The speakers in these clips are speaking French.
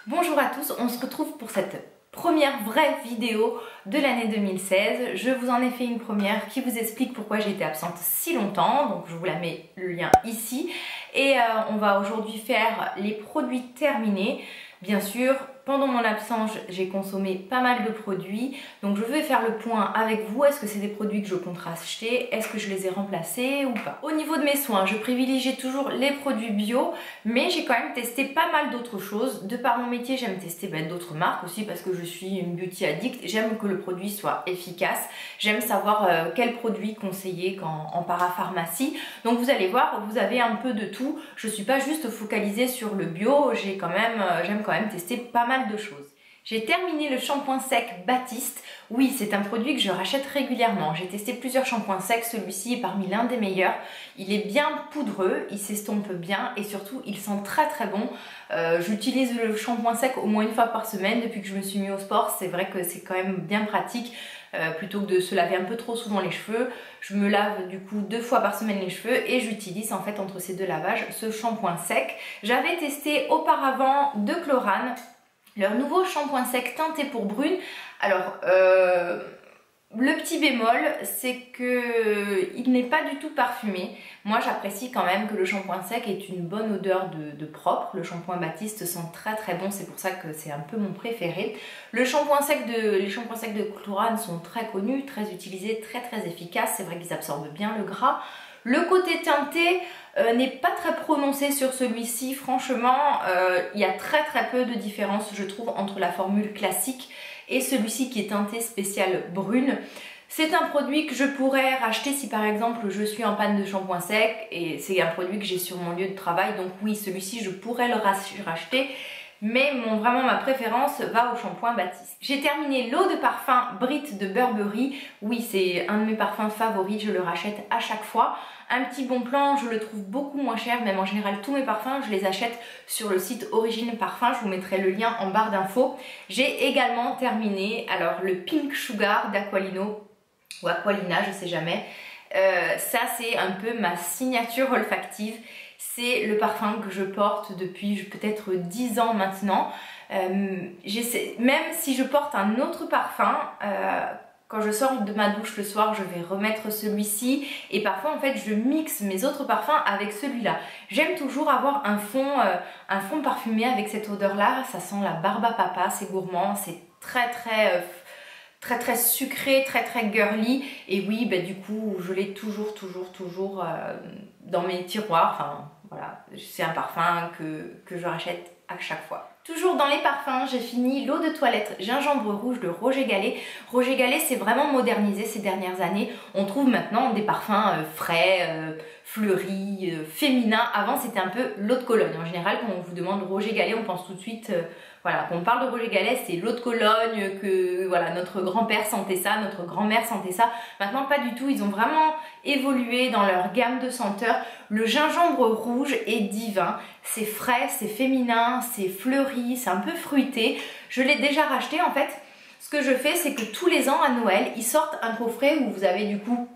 Bonjour à tous, on se retrouve pour cette première vraie vidéo de l'année 2016. Je vous en ai fait une première qui vous explique pourquoi j'ai été absente si longtemps, donc je vous la mets le lien ici. Et on va aujourd'hui faire les produits terminés. Bien sûr, pendant mon absence, j'ai consommé pas mal de produits, donc je vais faire le point avec vous. Est-ce que c'est des produits que je compte racheter? Est-ce que je les ai remplacés ou pas? Au niveau de mes soins, je privilégie toujours les produits bio, mais j'ai quand même testé pas mal d'autres choses. De par mon métier, j'aime tester d'autres marques aussi parce que je suis une beauty addict. J'aime que le produit soit efficace. J'aime savoir quel produit conseiller en parapharmacie. Donc vous allez voir, vous avez un peu de tout. Je suis pas juste focalisée sur le bio, j'aime quand même tester pas mal de choses. J'ai terminé le shampoing sec Baptiste. Oui, c'est un produit que je rachète régulièrement. J'ai testé plusieurs shampoings secs, celui-ci est parmi l'un des meilleurs. Il est bien poudreux, il s'estompe bien et surtout il sent très très bon. J'utilise le shampoing sec au moins une fois par semaine depuis que je me suis mis au sport. C'est vrai que c'est quand même bien pratique. Plutôt que de se laver un peu trop souvent les cheveux, je me lave du coup 2 fois par semaine les cheveux et j'utilise en fait entre ces 2 lavages ce shampoing sec. J'avais testé auparavant de Chlorane, leur nouveau shampoing sec teinté pour brune. Alors le petit bémol, c'est que il n'est pas du tout parfumé. Moi j'apprécie quand même que le shampoing sec ait une bonne odeur de propre. Le shampoing Baptiste sent très très bon, c'est pour ça que c'est un peu mon préféré. Les shampoings secs de Chlorane sont très connus, très utilisés, très très efficaces. C'est vrai qu'ils absorbent bien le gras. Le côté teinté n'est pas très prononcé sur celui-ci. Franchement, il y a très très peu de différence, je trouve, entre la formule classique et celui-ci qui est teinté spécial brune. C'est un produit que je pourrais racheter si par exemple je suis en panne de shampoing sec et c'est un produit que j'ai sur mon lieu de travail. Donc oui, celui-ci je pourrais le racheter. Mais vraiment ma préférence va au shampoing Baptiste. J'ai terminé l'eau de parfum Brit de Burberry. Oui, c'est un de mes parfums favoris, je le rachète à chaque fois. Un petit bon plan, je le trouve beaucoup moins cher, même en général tous mes parfums, je les achète sur le site Origine Parfum, je vous mettrai le lien en barre d'infos. J'ai également terminé alors le Pink Sugar d'Aqualino ou Aqualina, je sais jamais. Ça c'est un peu ma signature olfactive. C'est le parfum que je porte depuis peut-être 10 ans maintenant. Même si je porte un autre parfum, quand je sors de ma douche le soir, je vais remettre celui-ci. Et parfois, en fait, je mixe mes autres parfums avec celui-là. J'aime toujours avoir un fond parfumé avec cette odeur-là. Ça sent la barbe à papa, c'est gourmand, c'est très sucré, très girly. Et oui, du coup, je l'ai toujours dans mes tiroirs. Enfin, voilà, c'est un parfum que je rachète à chaque fois. Toujours dans les parfums, j'ai fini l'eau de toilette gingembre rouge de Roger Gallet. Roger Gallet s'est vraiment modernisé ces dernières années. On trouve maintenant des parfums frais, fleuris, féminins. Avant, c'était un peu l'eau de Cologne. En général, quand on vous demande Roger Gallet, on pense tout de suite... Voilà, quand on parle de Roger Gallet, c'est l'eau de Cologne, que voilà, notre grand-père sentait ça, notre grand-mère sentait ça. Maintenant, pas du tout, ils ont vraiment évolué dans leur gamme de senteurs. Le gingembre rouge est divin, c'est frais, c'est féminin, c'est fleuri, c'est un peu fruité. Je l'ai déjà racheté en fait. Ce que je fais, c'est que tous les ans à Noël, ils sortent un coffret où vous avez du coup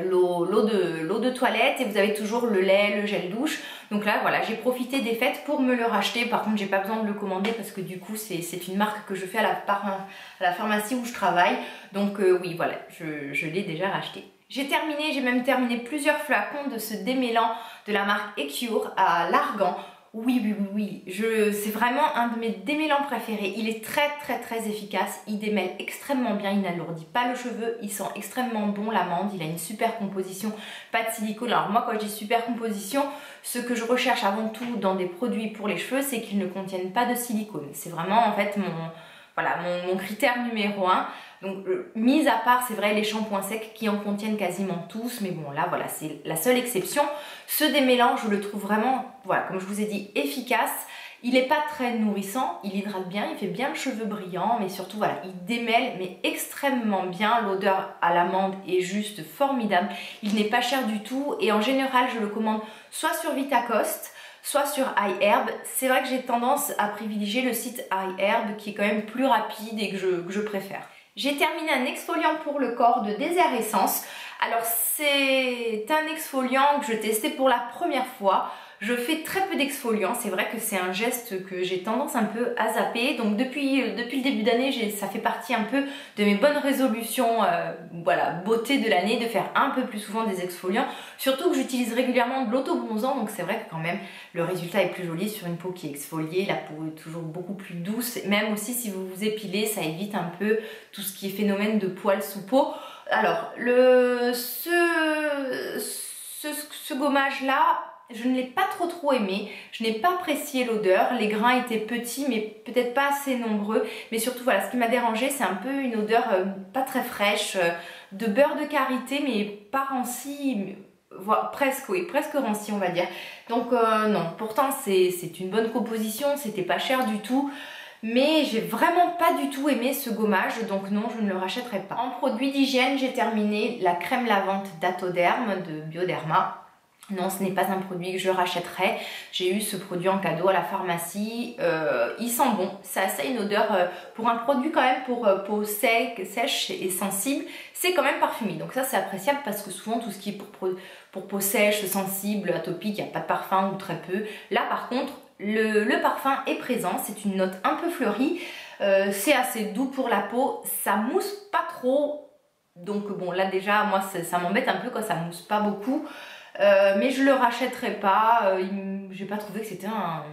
l'eau de toilette et vous avez toujours le lait, le gel douche. Donc là voilà, j'ai profité des fêtes pour me le racheter. Par contre j'ai pas besoin de le commander parce que du coup c'est une marque que je fais à la pharmacie où je travaille. Donc oui voilà, je l'ai déjà racheté. J'ai même terminé plusieurs flacons de ce démêlant de la marque Ecure à l'argan. Oui, c'est vraiment un de mes démêlants préférés. Il est très efficace, il démêle extrêmement bien, il n'alourdit pas le cheveu, il sent extrêmement bon l'amande, il a une super composition, pas de silicone. Alors moi quand je dis super composition, ce que je recherche avant tout dans des produits pour les cheveux, c'est qu'ils ne contiennent pas de silicone. C'est vraiment en fait mon critère numéro 1. Donc mis à part c'est vrai les shampoings secs qui en contiennent quasiment tous, mais bon là voilà c'est la seule exception. Ce démêlant je le trouve vraiment, voilà comme je vous ai dit, efficace. Il n'est pas très nourrissant, il hydrate bien, il fait bien le cheveu brillant, mais surtout voilà, il démêle mais extrêmement bien. L'odeur à l'amande est juste formidable. Il n'est pas cher du tout et en général je le commande soit sur Vitacoste, soit sur iHerb. C'est vrai que j'ai tendance à privilégier le site iHerb qui est quand même plus rapide et que je préfère. J'ai terminé un exfoliant pour le corps de Désert Essence. Alors c'est un exfoliant que je testais pour la première fois. Je fais très peu d'exfoliants, c'est vrai que c'est un geste que j'ai tendance un peu à zapper. Donc depuis le début d'année, ça fait partie un peu de mes bonnes résolutions voilà, beauté de l'année, de faire un peu plus souvent des exfoliants. Surtout que j'utilise régulièrement de l'auto-bronzant, donc c'est vrai que quand même le résultat est plus joli sur une peau qui est exfoliée. La peau est toujours beaucoup plus douce. Même aussi si vous vous épilez, ça évite un peu tout ce qui est phénomène de poils sous peau. Alors, ce gommage là, je ne l'ai pas trop aimé, je n'ai pas apprécié l'odeur, les grains étaient petits mais peut-être pas assez nombreux, mais surtout voilà, ce qui m'a dérangé c'est un peu une odeur pas très fraîche, de beurre de karité mais pas ranci, voire presque, oui, presque ranci on va dire. Donc non, pourtant c'est une bonne composition, c'était pas cher du tout. Mais j'ai vraiment pas du tout aimé ce gommage, donc non, je ne le rachèterai pas. En produit d'hygiène, j'ai terminé la crème lavante d'Atoderm de Bioderma. Non, ce n'est pas un produit que je rachèterai. J'ai eu ce produit en cadeau à la pharmacie. Il sent bon. Ça a une odeur, pour un produit quand même pour peau sèche et sensible, c'est quand même parfumé. Donc ça, c'est appréciable parce que souvent, tout ce qui est pour peau sèche, sensible, atopique, il n'y a pas de parfum ou très peu. Là, par contre, le parfum est présent. C'est une note un peu fleurie. C'est assez doux pour la peau. Ça mousse pas trop. Donc bon, là déjà, moi, ça m'embête un peu quand ça mousse pas beaucoup. Mais je le rachèterai pas, j'ai pas trouvé que c'était un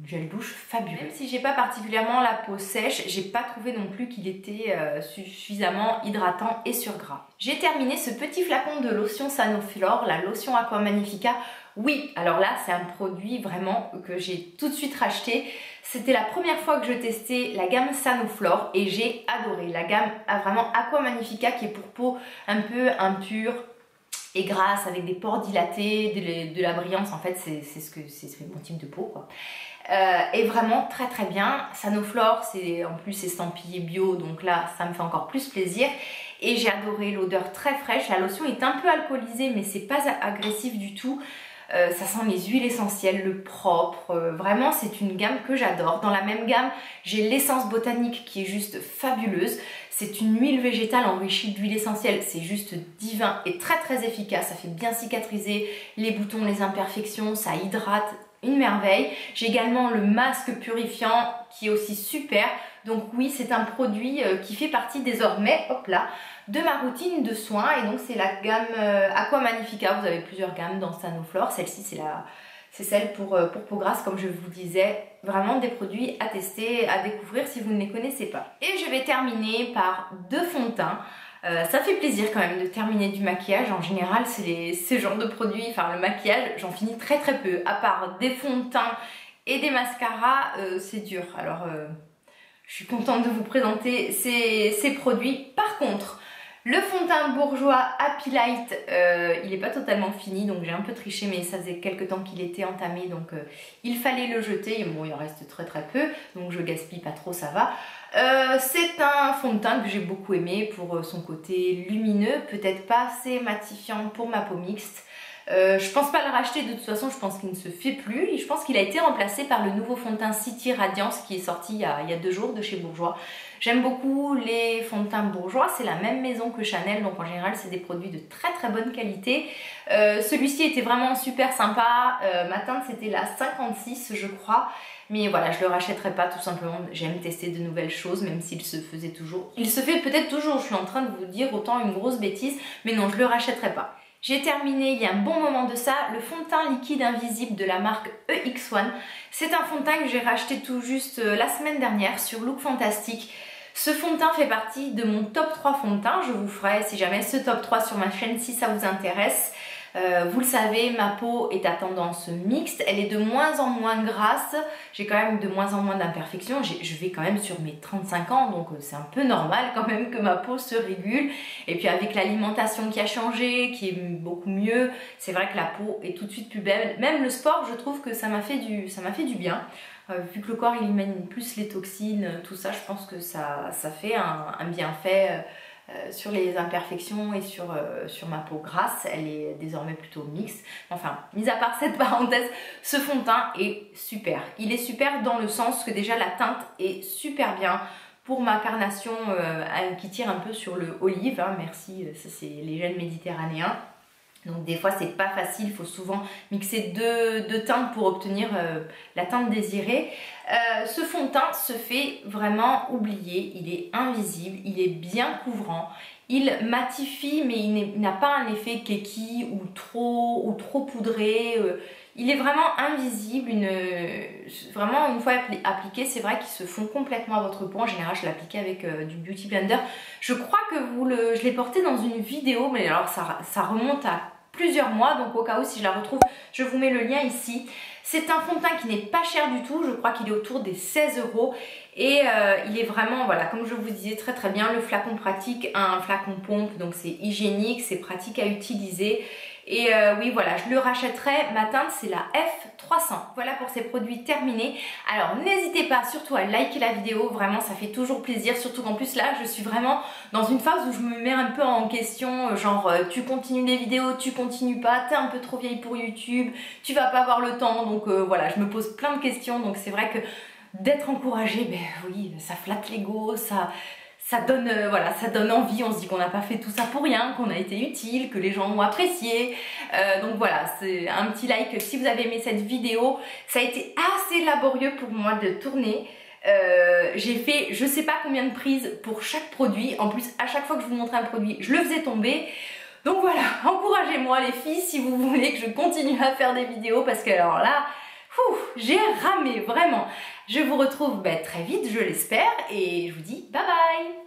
gel douche fabuleux. Même si j'ai pas particulièrement la peau sèche, j'ai pas trouvé non plus qu'il était suffisamment hydratant et sur gras. J'ai terminé ce petit flacon de lotion Sanoflore, la lotion Aqua Magnifica. Oui, alors là c'est un produit vraiment que j'ai tout de suite racheté. C'était la première fois que je testais la gamme Sanoflore et j'ai adoré. La gamme vraiment Aqua Magnifica qui est pour peau un peu impure et grasse, avec des pores dilatés, de la brillance, en fait c'est mon type de peau quoi. Et vraiment très bien. Sanoflore, c'est en plus estampillé bio, donc là ça me fait encore plus plaisir. Et j'ai adoré l'odeur très fraîche. La lotion est un peu alcoolisée mais c'est pas agressif du tout. Ça sent les huiles essentielles, le propre, vraiment c'est une gamme que j'adore. Dans la même gamme, j'ai l'essence botanique qui est juste fabuleuse. C'est une huile végétale enrichie d'huile essentielle, c'est juste divin et très efficace. Ça fait bien cicatriser les boutons, les imperfections, ça hydrate, une merveille. J'ai également le masque purifiant qui est aussi super. Donc oui, c'est un produit qui fait partie désormais, hop là, de ma routine de soins. Et donc c'est la gamme Aqua Magnifica. Vous avez plusieurs gammes dans Sanoflore. Celle-ci c'est celle pour peau grasse, comme je vous disais. Vraiment des produits à tester, à découvrir si vous ne les connaissez pas. Et je vais terminer par deux fonds de teint. Ça fait plaisir quand même de terminer du maquillage. En général, c'est ce genre de produits, enfin le maquillage, j'en finis très peu. À part des fonds de teint et des mascaras, c'est dur. Alors, je suis contente de vous présenter ces produits. Par contre, le fond de teint Bourjois Happy Light, il n'est pas totalement fini, donc j'ai un peu triché, mais ça faisait quelques temps qu'il était entamé, donc il fallait le jeter. Bon, il en reste très peu, donc je gaspille pas trop, ça va. C'est un fond de teint que j'ai beaucoup aimé pour son côté lumineux, peut-être pas assez matifiant pour ma peau mixte. Je pense pas le racheter de toute façon, je pense qu'il ne se fait plus et je pense qu'il a été remplacé par le nouveau fond de teint City Radiance qui est sorti il y a 2 jours de chez Bourjois. J'aime beaucoup les fonds de teint Bourjois, c'est la même maison que Chanel, donc en général c'est des produits de très bonne qualité. Celui-ci était vraiment super sympa, ma teinte c'était la 56 je crois. Mais voilà, je le rachèterai pas tout simplement, j'aime tester de nouvelles choses même s'il se faisait toujours. Il se fait peut-être toujours, je suis en train de vous dire autant une grosse bêtise, mais non, je le rachèterai pas. J'ai terminé il y a un bon moment de ça, le fond de teint liquide invisible de la marque EX1. C'est un fond de teint que j'ai racheté tout juste la semaine dernière sur Look Fantastic. Ce fond de teint fait partie de mon top 3 fond de teint. Je vous ferai si jamais ce top 3 sur ma chaîne si ça vous intéresse. Vous le savez, ma peau est à tendance mixte, elle est de moins en moins grasse, j'ai quand même de moins en moins d'imperfections, je vais quand même sur mes 35 ans, donc c'est un peu normal quand même que ma peau se régule. Et puis avec l'alimentation qui a changé, qui est beaucoup mieux, c'est vrai que la peau est tout de suite plus belle. Même le sport, je trouve que ça m'a fait du bien. Vu que le corps il élimine plus les toxines, tout ça, je pense que ça fait un bienfait sur les imperfections et sur ma peau grasse. Elle est désormais plutôt mixte. Enfin, mis à part cette parenthèse, ce fond de teint est super. Il est super dans le sens que déjà la teinte est super bien. Pour ma carnation qui tire un peu sur le olive, hein, merci, ça c'est les gènes méditerranéens. Donc des fois c'est pas facile, il faut souvent mixer deux teintes pour obtenir la teinte désirée. Ce fond de teint se fait vraiment oublier, il est invisible, il est bien couvrant, il matifie mais il n'a pas un effet keki ou trop poudré. Il est vraiment invisible, vraiment une fois appliqué, c'est vrai qu'il se fond complètement à votre peau. En général, je l'appliquais avec du Beauty Blender. Je crois que je l'ai porté dans une vidéo, mais alors ça remonte à plusieurs mois, donc au cas où si je la retrouve, je vous mets le lien ici. C'est un fond de teint qui n'est pas cher du tout, je crois qu'il est autour des 16 € et il est vraiment, voilà, comme je vous disais, très très bien. Le flacon pratique, un flacon pompe, donc c'est hygiénique, c'est pratique à utiliser. Et oui, voilà, je le rachèterai. Ma teinte, c'est la F300. Voilà pour ces produits terminés. Alors, n'hésitez pas surtout à liker la vidéo. Vraiment, ça fait toujours plaisir. Surtout qu'en plus, là, je suis vraiment dans une phase où je me mets un peu en question. Genre, tu continues les vidéos, tu continues pas. T'es un peu trop vieille pour YouTube. Tu vas pas avoir le temps. Donc, voilà, je me pose plein de questions. Donc, c'est vrai que d'être encouragée, ben oui, ça flatte l'ego, ça donne, voilà, ça donne envie. On se dit qu'on n'a pas fait tout ça pour rien, qu'on a été utile, que les gens ont apprécié. Donc voilà, c'est un petit like si vous avez aimé cette vidéo. Ça a été assez laborieux pour moi de tourner. J'ai fait je sais pas combien de prises pour chaque produit. En plus, à chaque fois que je vous montrais un produit, je le faisais tomber. Donc voilà, encouragez-moi les filles si vous voulez que je continue à faire des vidéos, parce que alors là, j'ai ramé vraiment. Je vous retrouve très vite, je l'espère, et je vous dis bye bye.